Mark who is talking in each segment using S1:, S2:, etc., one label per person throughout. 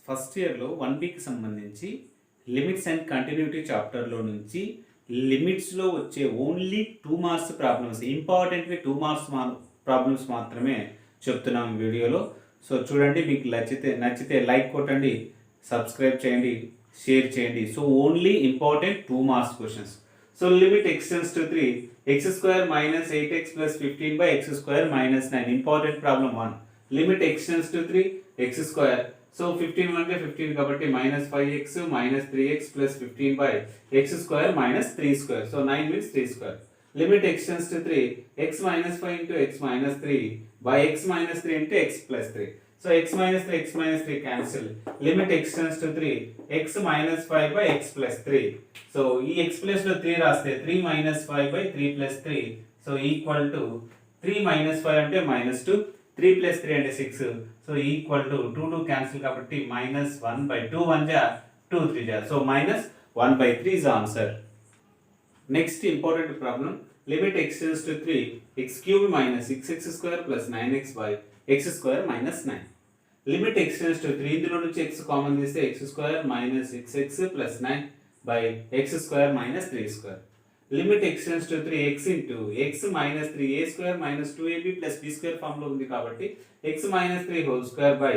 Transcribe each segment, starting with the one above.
S1: First ఇయర్లో 1Bకి సంబంధించి limits and continuity చాప్టర్లో నుంచి లిమిట్స్లో వచ్చే ఓన్లీ 2 మార్క్స్ ప్రాబ్లమ్స్, ఇంపార్టెంట్వి 2 మార్క్స్ ప్రాబ్లమ్స్ మాత్రమే చెప్తున్నాం వీడియోలో. సో చూడండి, మీకు నచ్చితే లైక్ కొట్టండి, సబ్స్క్రైబ్ చేయండి, షేర్ చేయండి. So only important 2 marks questions. So limit x tends to 3 x² minus 8x plus 15 by x² minus 9. Important problem 1. Limit x tends to 3 x². So 15 అంటే 15 కాబట్టి minus 5x minus 3x plus 15 by x² minus 3 square. So 9 means 3 square. Limit x tends to 3 x minus 5 into x minus 3 by x minus 3 into x plus 3. So x minus 3 cancel. Limit x tends to 3 x minus 5 by x plus 3. So ఈ x plus లో 3 రాస్తే 3 minus 5 by 3 plus 3. So equal to 3 minus 5 అంటే minus 2, 3 plus 3 అంటే 6. So equal to 2 cancel కాబట్టి minus 1 by 2 1 ja 2 3 ja. So minus 1 by 3 is the answer. Next important problem. Limit x tends to 3 x cubed minus 6x square plus 9x by x square minus 9. Limit x tends to 3, ఇందులో నుంచి x common తీస్తే x square minus 6x plus 9 by x square minus 3 square. Limit x tends to 3 x into x minus 3 a square minus 2ab plus b square form లో ఉంది కాబట్టి x minus 3 whole square by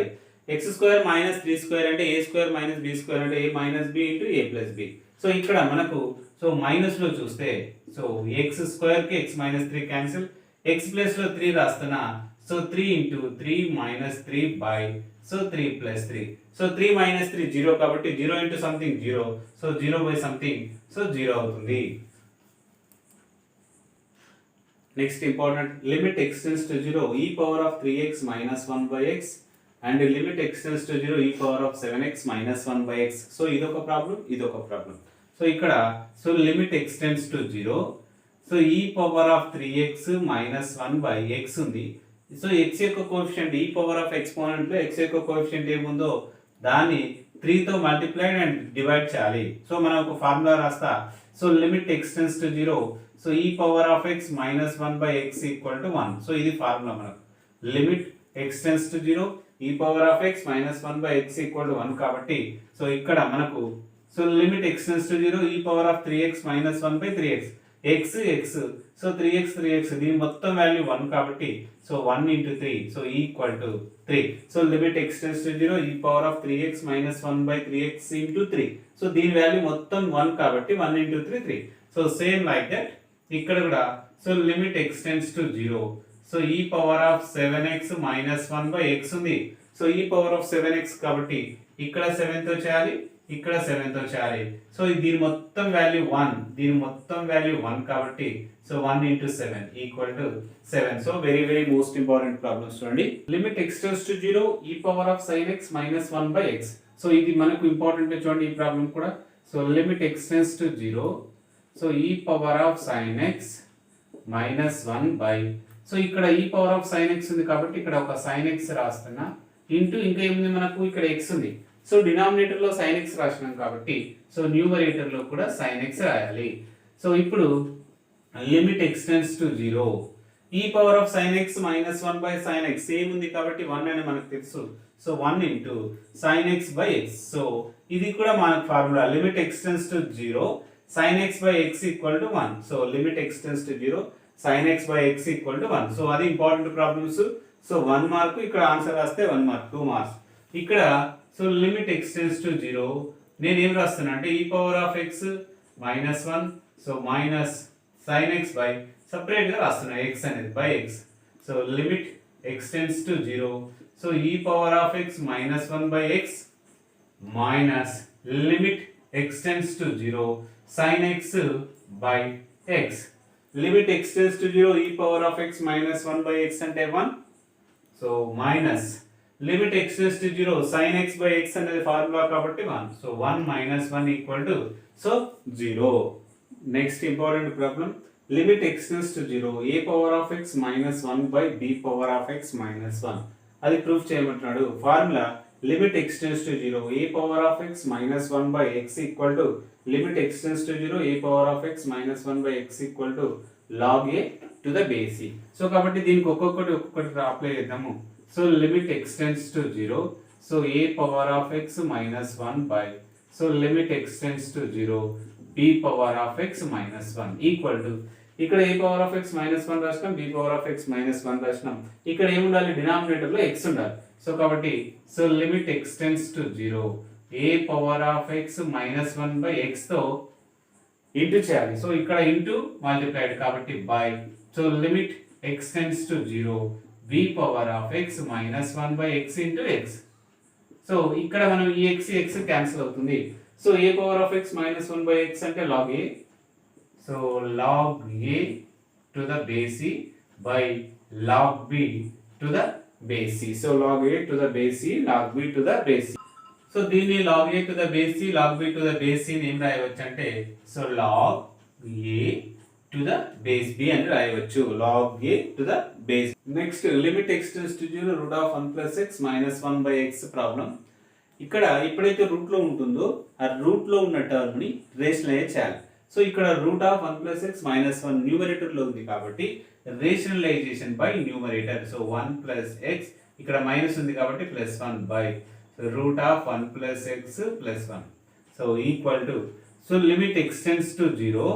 S1: x square minus 3 square అంటే a square minus b square అంటే a minus b into a plus b. So ఇక్కడ మనకు so minus లో చూస్తే so x square కి x minus 3 cancel, x plus లో 3 రాస్తున్నా. So 3 into 3 minus 3 by so 3 plus 3. So 3 minus 3 0 కాబట్టి 0 into something 0. So 0 by something so 0 అవుతుంది. Next important, limit x tends to 0 e power of 3x minus 1 by x and limit x tends to 0 e power of 7x minus 1 by x. So ఇదొక problem. So ఇక్కడ so limit x tends to 0. So e power of 3x minus 1 by x ఉంది. So x యొక్క coefficient e power of exponent లో x యొక్క coefficient ఏముందో దాన్ని 3 తో multiply and divide చేయాలి. సో మనం ఒక ఫార్ములా రాస్తా. So limit x tends to 0 so e power of x minus 1 by x equal to 1. So ఇది ఫార్ములా మనకు. Limit x tends to 0 e power of x minus 1 by x equal to 1 కాబట్టి so ఇక్కడ మనకు so limit x tends to 0 e power of 3x minus 1 by 3x x so 3x దీని మొత్తం value 1 కాబట్టి so 1 into 3 so equal to 3. So limit x tends to 0 e power of 3x minus 1 by 3x into 3. So దీని value మొత్తం 1 కాబట్టి 1 into 3 3. So same like that ఇక్కడ కూడా so limit x tends to 0 so e power of 7x minus 1 by x ఉంది. So e power of 7x కాబట్టి ఇక్కడ 7 తో చేయాలి, ఇక్కడ 7 తో చేయాలి. సో దీని మొత్తం వాల్యూ 1 కాబట్టి so 1 into 7 equal to 7. So very most important problems చూడండి. Limit x tends to 0 e power of sin x minus 1 by x. So ఇది మనకు ఇంపార్టెంట్ చూడండి ఈ ప్రాబ్లం కూడా. So limit x tends to 0 so e power of sin x minus 1 by so ఇక్కడ e power of sin x ఉంది కాబట్టి ఇక్కడ ఒక sin x రాస్తున్నా ఇంటూ ఇంకా ఏముంది మనకు ఇక్కడ x ఉంది. సో డినామినేటర్ లో sin x రాసినాం కాబట్టి సో న్యూమరేటర్ లో కూడా sin x రాయాలి. సో ఇప్పుడు limit x tends to 0 e power of sin x minus 1 by sin x same ఉంది కాబట్టి 1 అని మనకు తెలుసు. So 1 into sin x by x. So ఇది కూడా మనకు formula limit x tends to 0 sin x by x equal to 1. So limit x tends to 0 sin x by x equal to 1. So అది important problems. So 1 mark ఇక్కడ answer రాస్తే 1 mark 2 marks. ఇక్కడ so limit x tends to 0 నేను ఏం రాస్తున్నా అంటే e power of x minus 1 so minus sin x by separate గా రాస్తున్నా x అనేది by x. So limit x tends to 0 so e power of x minus 1 by x minus limit x tends to 0 sin x by x. లిమిట్ x tends to 0 e power of x minus 1 by x అంటే 1. So minus limit x tends to 0 sin x by x అనేది formula కాబట్టి 1. So 1 minus 1 equal to so 0. Next important problem. Limit x tends to 0 a power of x minus 1 by b power of x minus 1. అది proof చేయమంటున్నాడు. Formula limit x tends to 0 a power of x minus 1 by x equal to limit x tends to 0 a power of x minus 1 by x equal to log a to the base c. So కాబట్టి దీనికి ఒక్కొక్కటి apply చేద్దాము. So limit x tends to 0 so a power of x minus 1 by, so limit x tends to 0, b power of x minus 1 equal to, ఇక్కడ a power of x minus 1 రాసినాం, b power of x minus 1 రాసినాం. ఇక్కడ ఏముండాలి, denominator లో x ఉండాలి. So కాబట్టి so limit x tends to 0, a power of x minus 1 by x తో into చేయాలి. So ఇక్కడ into multiplied కాబట్టి by, so limit x tends to 0, b power of x minus 1 by x into x. So ఇక్కడ మనం ఈ x cancel అవుతుంది. So a power of x minus 1 by x అంటే log a, so log a to the base c by log b to the base c. So log a to the base c, log b to the base c. So దీన్ని log a to the base c, log b to the base c ఏం రాయవచ్చు అంటే, so log a to the base b అని రాయవచ్చు, log a to the base. Next limit x tends to 0 root of 1 plus x minus 1 by x problem. ఇక్కడ ఎప్పుడైతే route లో ఉంటుందో ఆ రూట్ లో ఉన్న టర్మ్ ని రేషనలైజ్ చేయాలి. సో ఇక్కడ root of 1 plus x minus 1 numerator లో ఉంది కాబట్టి rationalisation by numerator. So 1 plus x, ఇక్కడ మైనస్ ఉంది కాబట్టి plus 1 by root of 1 plus x plus 1. So equal to, so limit x tends to 0,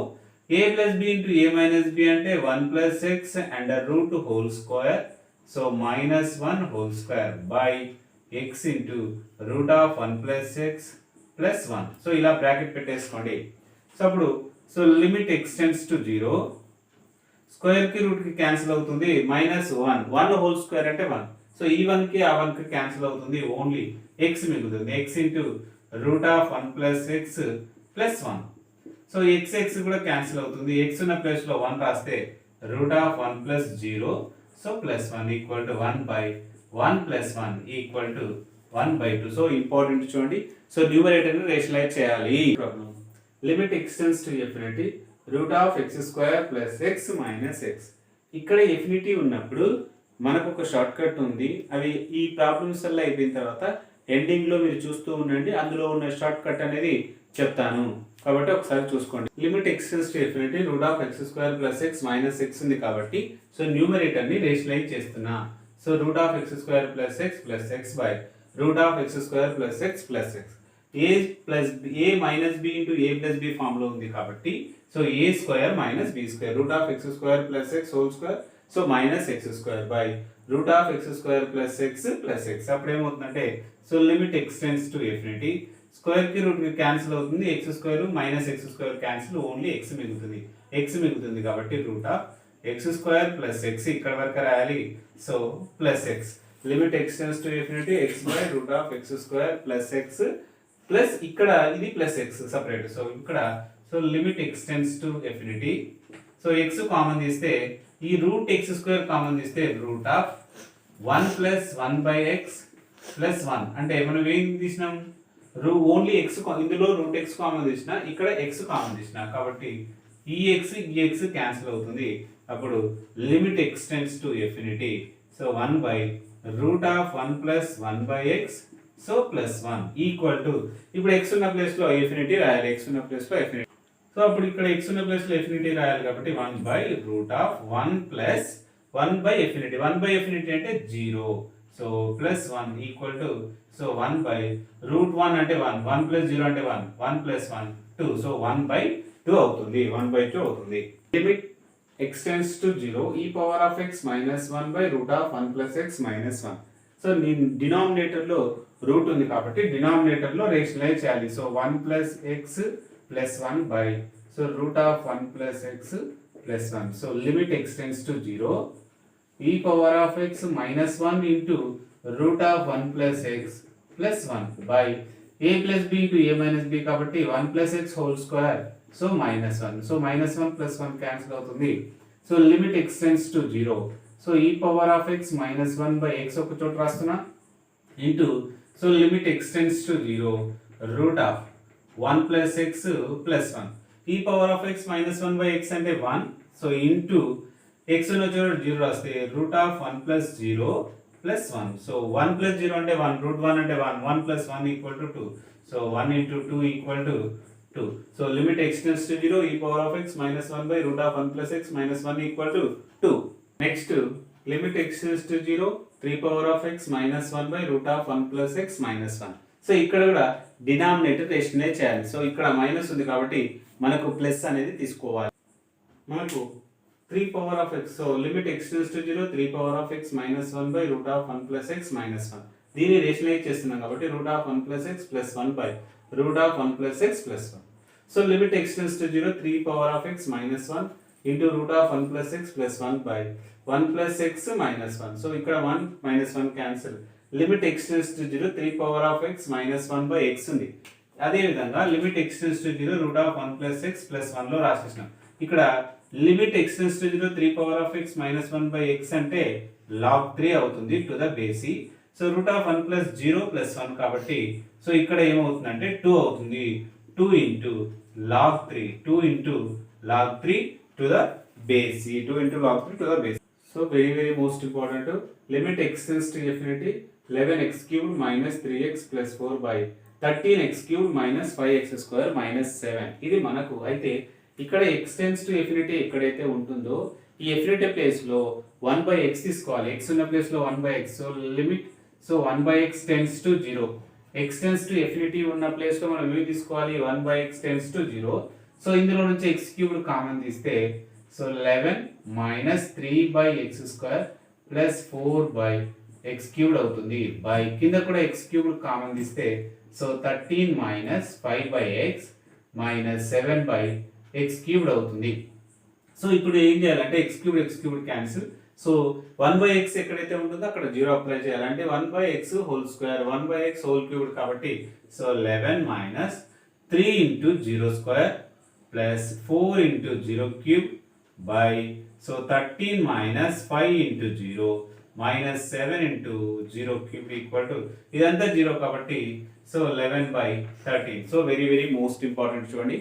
S1: a plus b into a minus b అంటే 1 plus x under root whole square, so minus 1 whole square by x into root of 1 plus x plus 1. So ఇలా bracket పెట్టేసుకోండి. So అప్పుడు so limit x tends to 0, square కి route కి cancel అవుతుంది, minus 1 whole square అంటే 1. So ఈ 1 కి ఆ 1 కి క్యాన్సిల్ అవుతుంది, ఓన్లీ x మిగులుతుంది, x into root of 1 plus X plus 1. So x కూడా క్యాన్సిల్ అవుతుంది, x ఉన్న ప్లేస్ లో 1 రాస్తే route of 1 plus 0, so plus 1 equal to 1 by 1 plus 1 equal to 1 by 2. So important చూడండి. సో న్యూమరేటర్ ని rationalise చేయాలి. Problem limit x tends to infinity root of x square plus x minus x. ఇక్కడ infinity ఉన్నప్పుడు మనకు ఒక short cut ఉంది, అవి ఈ ప్రాబ్లమ్స్ వల్ల అయిపోయిన తర్వాత ఎండింగ్ లో మీరు చూస్తూ ఉండండి, అందులో ఉన్న షార్ట్ కట్ అనేది చెప్తాను కాబట్టి ఒకసారి చూసుకోండి. Limit x tends to infinity root of x square plus x minus x ఉంది కాబట్టి సో న్యూమరేటర్ ని రేషనలైజ్ చేస్తున్నా. So root of x square plus x by root of x square plus x plus x. a minus b into a plus b form లో ఉంది కాబట్టి so a స్క్వేర్ minus b square root of x square plus x whole square, so minus x square by root of x square plus x plus x. అప్పుడు ఏమవుతుందంటే so limit x tends to infinity, square కి route కి cancel అవుతుంది, x square minus x square cancel, only x మిగులుతుంది కాబట్టి route of x square plus x ఇక్కడ వరకు రాయాలి, సో ప్లస్ x. లిమిట్ x tends to infinity x by root of x square plus x plus ఇక్కడ ఇది plus x separate. So ఇక్కడ so limit x tends to infinity, so x common తీస్తే ఈ route x square common తీస్తే route of 1 plus 1 by x plus 1 అంటే మనం ఏం తీసినాం, ఓన్లీ x, ఇందులో రూట్ x కామన్ తీసిన, ఇక్కడ x కామన్ తీసిన కాబట్టి ఈ x క్యాన్సిల్ అవుతుంది. అప్పుడు limit x tends to infinity, so 1 by root of 1 plus 1 by x, so plus 1 equal to, ఇప్పుడు x ఉన్న ప్లేస్ లో ఇన్ఫినిటీ రాయాలి, x ఉన్న ప్లేస్ లో ఇన్ఫినిటీ. సో అప్పుడు ఇక్కడ x ఉన్న ప్లేస్ లో ఇన్ఫినిటీ రాయాలి కాబట్టి 1 by root of 1 plus 1 by infinity. 1 by infinity అంటే 0, so plus 1 equal to, so 1 by route 1 అంటే 1, 1 ప్లస్ 0 అంటే 1, 1 ప్లస్ 1 2, సో 1 బై 2 అవుతుంది, 1 బై 2 అవుతుంది. Limit x tends to 0 e power of x minus 1 by root of 1 plus x minus 1. So denominator లో route ఉంది కాబట్టి denominator లో rationalise చేయాలి. So 1 plus x plus 1 by so root of 1 plus x plus 1. So limit x tends to 0 e power of x minus 1 into root of 1 plus x plus 1 by a plus b into a minus b కాబట్టి 1 plus x whole square, so minus 1, so minus 1 plus 1 cancel అవుతుంది. So limit x tends to 0, so e power of x minus 1 by x ఒక చోట రాస్తున్నా into, so limit x tends to 0 root of 1 plus x plus 1. e power of x minus 1 by x అంటే 1, so into x ఉన్న చోట 0 రాస్తే route of 1 plus 0 plus 1. So 1 plus 0 అంటే 1, route 1 అంటే 1, 1 plus 1 equal to 2, so 1 into 2 equal to 2. So limit x tends to 0 e power of x minus 1 by root of 1 plus x minus 1 equal to 2. Next, limit x tends to 0 3 power of x minus 1 by root of 1 plus x minus 1. So ఇక్కడ కూడా denominator estimate చేయాలి. So ఇక్కడ minus ఉంది కాబట్టి మనకు plus అనేది తీసుకోవాలి. మనకు 3 power of x, so limit x tends to 0 3 power of x minus 1 by root of 1 plus x minus 1. దీన్ని రేషనలైజ్ చేస్తున్నాం కాబట్టి route of 1 plus x plus 1 by root of 1 plus x plus 1. So limit x tends to 0 3 power of x minus 1 into root of 1 plus x plus 1 by 1 plus x minus 1. So ఇక్కడ 1 minus 1 cancel. Limit x tends to 0 3 power of x minus 1 by x ఉంది. అదే విధంగా limit x tends to 0 root of 1 plus x plus 1 లో రాసేసినాం. ఇక్కడ limit x tends to 0 3 power of x minus 1 by x అంటే log 3 అవుతుంది to the బేసి. So root of 1 plus 0 plus 1 కాబట్టి so ఇక్కడ ఏమవుతుందంటే 2 అవుతుంది. 2 into log 3 2 into log 3 to the బేసి 2 ఇంటూ log 3 టు ద బేసి. So very most important limit x tends to infinity 11x cubed minus 3x plus 4 by 13x cubed minus 5x square minus 7. ఇది మనకు అయితే ఇక్కడ x tends to infinity ఎక్కడైతే ఉంటుందో ఈ infinity place లో 1 by x తీసుకోవాలి. x ఉన్న ప్లేస్ లో 1 by x. So limit 1 by x tends to 0. x tends to infinity ఉన్న ప్లేస్ లో మనం ఏమి తీసుకోవాలి 1 by x tends to 0. So ఇందులో నుంచి x cubed కామన్ తీస్తే so 11 minus 3 by x square plus 4 by x cubed అవుతుంది. బై కింద కూడా x cubed కామన్ తీస్తే so 13 minus 5 by x minus 7 by x cubed అవుతుంది. సో ఇప్పుడు ఏం చేయాలంటే x cubed cancel. So 1 by x ఎక్కడైతే ఉంటుందో అక్కడ 0 అప్లై చేయాలంటే 1 by x whole square 1 by x whole cubed కాబట్టి so 11 minus 3 into 0 square plus 4 into 0 cube by so 13 minus 5 into 0 minus 7 into 0 cube equal to ఇదంతా 0 కాబట్టి so 11 by 13. So very most important చూడండి.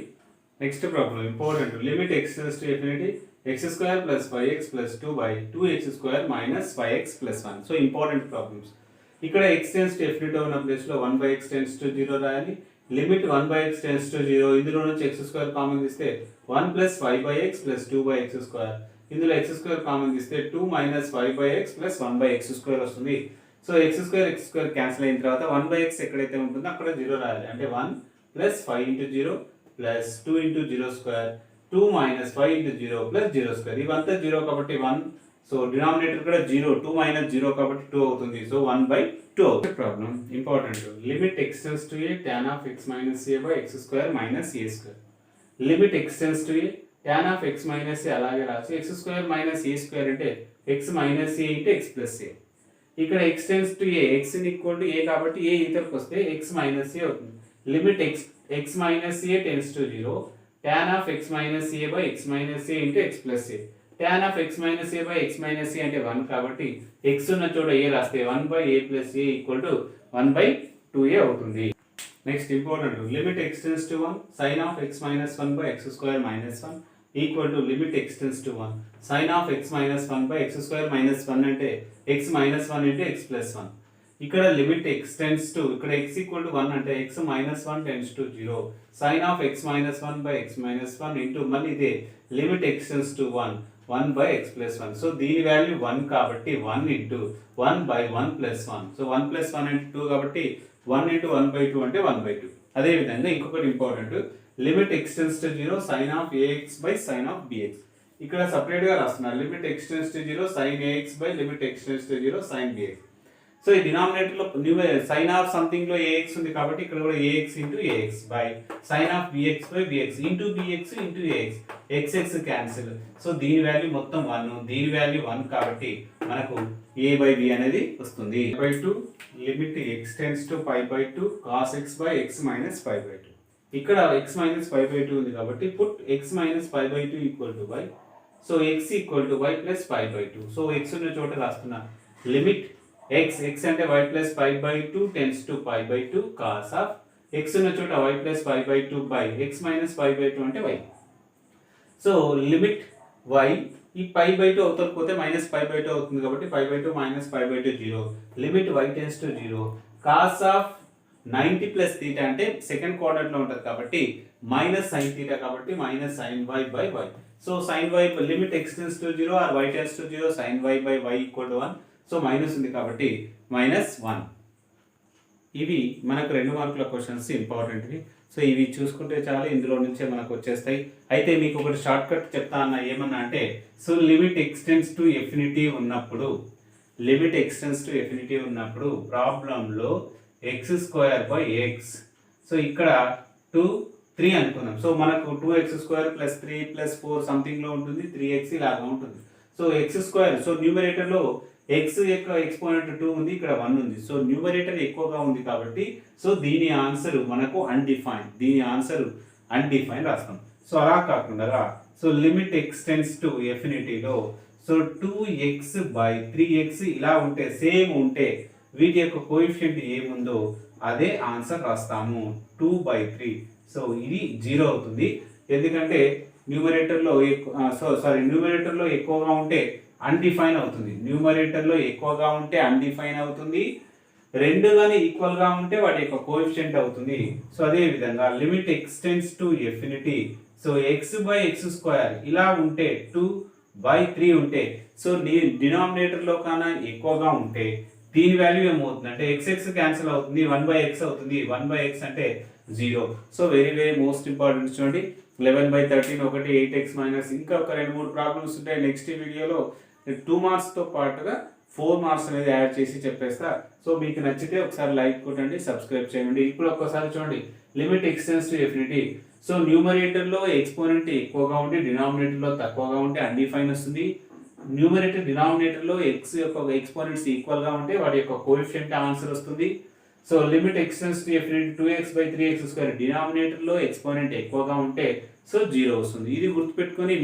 S1: Next problem important limit x tends to infinity x square plus 5x plus 2 by 2x square minus 5x plus 1. So important problems. ఇక్కడ x tends to infinity ఉన్న place లో 1 by x tends to 0 రాయాలి. Limit 1 by x tends to 0 ఇందులో నుంచి x square common తీస్తే 1 plus 5 by x plus 2 by x square. ఇందులో x square common తీస్తే 2 minus 5 by x plus 1 by x square వస్తుంది. So x square cancel అయిన తర్వాత 1 by x ఎక్కడైతే ఉంటుందో అక్కడ 0 రాయాలి. అంటే 1 plus 5 into 0 plus 2 into 0 square 2 minus 5 into 0 plus 0 square. ఇవంతా 0 కాబట్టి 1. సో డినామినేటర్ కూడా 0 2 మైనస్ 0 కాబట్టి 2 అవుతుంది. సో 1 బై 2 అవుతుంది. Problem important limit x tends to a tan of x minus a by x square minus a square. Limit x tends to a tan of x minus a అలాగే రాసి x square minus a square అంటే x minus a into x plus a. ఇక్కడ x tends to a x equal to a కాబట్టి a ఇతరకు వస్తే x minus a అవుతుంది. Limit x minus a tends to 0 tan of x minus a by x minus a into x plus a. tan of x minus a by x minus a అంటే 1 కాబట్టి x ఉన్న చోట a రాస్తే 1 by a plus a equal to 1 by 2a అవుతుంది. Next important limit x tends to 1 sin of x minus 1 by x square minus 1 equal to limit x tends to 1 sin of x minus 1 by x square minus 1 అంటే x minus 1 into x plus 1. ఇక్కడ limit x tends to ఇక్కడ x equal to 1 అంటే x minus 1 tends to 0 sin of x minus 1 by x minus 1 into మళ్ళీ ఇదే limit x tends to 1 by x plus 1. So దీని value 1 కాబట్టి 1 into 1 by 1 plus 1. So 1 plus 1 అంటే 2 కాబట్టి 1 into 1 by 2 అంటే 1 by 2. అదే విధంగా ఇంకొకటి important limit x tends to 0 sin of ax by sin of bx. ఇక్కడ సపరేట్ గా రాస్తున్నారు limit x tends to 0 sin ax by limit x tends to 0 sin bx. So ఈ డినామినేటర్ లో sign of something లో ax ఉంది కాబట్టి ఇక్కడ కూడా ax into ax by sine of bx by bx into bx into ax x cancel. So దీని value మొత్తం 1 దీని వాల్యూ 1 కాబట్టి మనకు a బై b అనేది వస్తుంది. By 2 limit x tends to π by 2 cos x by x minus π by 2. ఇక్కడ x minus π by 2 ఉంది కాబట్టి put x minus π by 2 equal to y. So x equal to y plus π by 2. So x ఉన్న చోట రాస్తున్నా limit x అంటే y plus π by 2 tends to π by 2 cos of x ఉన్న చోట y plus π by 2 by x minus π by 2 అంటే y. So limit y ఈ π by 2 అవతల పోతే మైనస్ π బై 2 అవుతుంది కాబట్టి π by 2 minus π by 2 0 limit y tends to 0 cos of 90 plus θ అంటే second quadrant లో ఉంటుంది కాబట్టి మైనస్ sin θ కాబట్టి minus sin y by y. So sin y limit x tends to 0 or y tends to 0 sin y by y equal to 1 so minus ఉంది కాబట్టి -1. ఇవి మనకు 2 మార్కుల క్వశ్చన్స్ ఇంపార్టెంట్వి. సో ఇవి చూసుకుంటే చాలు, ఇందులో నుంచే మనకు వచ్చేస్తాయి. అయితే మీకు ఒకటి షార్ట్ కట్ చెప్తా అన్న, ఏమన్నా అంటే, so limit x tends to infinity ఉన్నప్పుడు ప్రాబ్లంలో x² x, సో ఇక్కడ 2 3 అనుకుందాం. సో మనకు 2x² + 3 + 4 సంథింగ్లో ఉంటుంది, 3x ఇలాగా ఉంటుంది. సో x², సో న్యూమరేటర్లో x యొక్క ఎక్స్పోనెంట్ 2 ఉంది, ఇక్కడ 1 ఉంది. సో న్యూమరేటర్ ఎక్కువగా ఉంది కాబట్టి సో దీని ఆన్సర్ మనకు అన్డిఫైన్ రాస్తాం. సో అలా కాకుండా సో లిమిట్ ఎక్స్టెండ్స్ టు ఎఫినిటీలో సో 2x/3x ఇలా ఉంటే, సేమ్ ఉంటే వీటి యొక్క కోఎఫిషియంట్ ఏముందో అదే ఆన్సర్ రాస్తాము, 2/3. సో ఇది 0 అవుతుంది, ఎందుకంటే న్యూమరేటర్లో ఎక్కువగా ఉంటే అన్డిఫైన్ అవుతుంది. రెండు కానీ ఈక్వల్గా ఉంటే వాటి యొక్క కోఎఫిషియంట్ అవుతుంది. సో అదే విధంగా limit x tends to infinity, so x/x² ఇలా ఉంటే, 2/3 ఉంటే, సో డినామినేటర్లో కన్నా ఎక్కువగా ఉంటే దీని వాల్యూ ఏమవుతుంది అంటే xx క్యాన్సిల్ అవుతుంది, 1/x అవుతుంది. 1/x అంటే 0. సో వెరీ మోస్ట్ ఇంపార్టెంట్ చూడండి, 11/13 ఒకటి, 8x మైనస్, ఇంకా ఒక 2-3 ప్రాబ్లమ్స్ ఉంటాయి. నెక్స్ట్ వీడియోలో 2 మార్క్స్తో పాటుగా 4 మార్క్స్ అనేది యాడ్ చేసి చెప్పేస్తా. సో మీకు నచ్చితే ఒకసారి లైక్ కొట్టండి, సబ్స్క్రైబ్ చేయండి. ఇప్పుడు ఒక్కసారి చూడండి, limit x tends to infinity, so న్యూమరేటర్లో ఎక్స్పోనెంట్ ఎక్కువగా ఉంటే, డినామినేటర్లో తక్కువగా ఉంటే అన్డిఫైన్ వస్తుంది. డినామినేటర్లో x యొక్క ఎక్స్పోనెంట్స్ ఈక్వల్గా ఉంటే వాటి యొక్క కోఎఫిషియంట్ ఆన్సర్ వస్తుంది. So limit x tends to infinity 2x/3x² డినామినేటర్లో ఎక్స్పోనెంట్ ఎక్కువగా ఉంటే సో 0 వస్తుంది. ఇది గుర్తుపెట్టుకొని